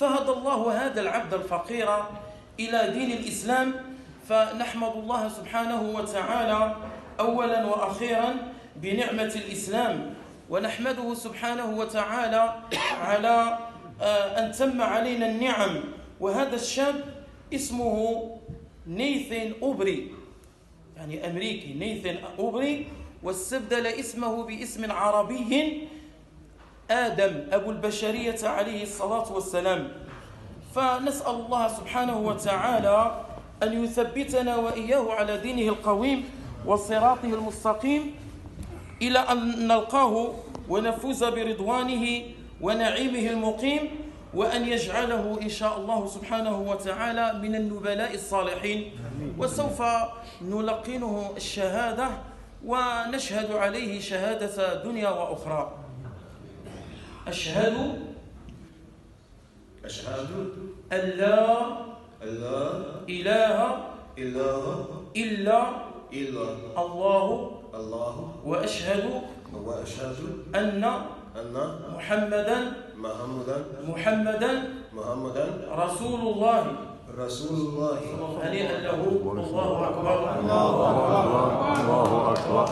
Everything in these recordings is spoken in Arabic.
فهدى الله هذا العبد الفقير إلى دين الإسلام، فنحمد الله سبحانه وتعالى أولا وأخيرا بنعمة الإسلام، ونحمده سبحانه وتعالى على أن تم علينا النعم. وهذا الشاب اسمه نيثن أوبري، يعني أمريكي، نيثن أوبري، واستبدل اسمه باسم عربي آدم أبو البشرية عليه الصلاة والسلام. فنسأل الله سبحانه وتعالى أن يثبتنا وإياه على دينه القويم وصراطه المستقيم إلى أن نلقاه ونفوز برضوانه ونعيمه المقيم، وأن يجعله إن شاء الله سبحانه وتعالى من النبلاء الصالحين. وسوف نلقنه الشهادة ونشهد عليه شهادة دنيا وأخرى. أشهد أن لا إله إلا الله، وأشهد أن محمدا رسول الله. هنيئا له. الله أكبر. الله أكبر.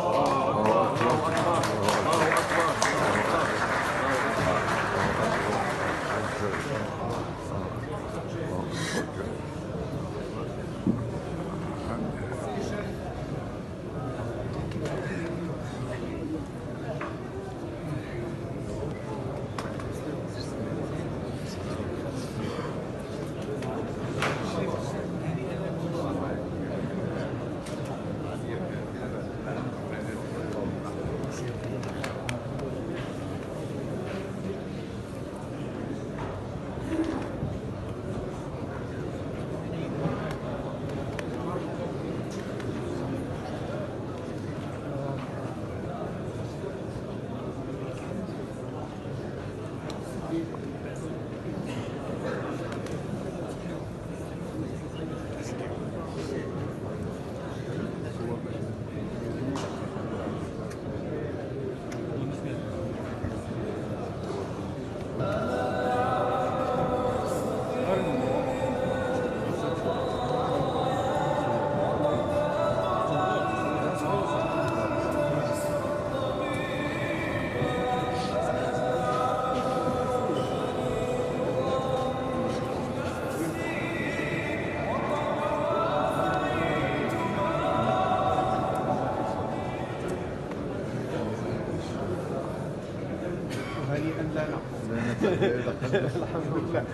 الحمد لله.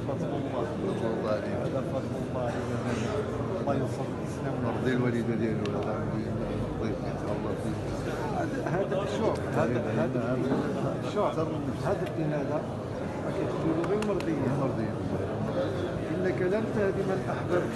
فضل الله هذا فضل الله. الله ينصر الاسلام ونرضي الوالده ديالو. الله يتهلا فيه. هذا الشعب، هذا الدين هذا ما كيخلو غير مرضيه. انك لن تهدي من احببت.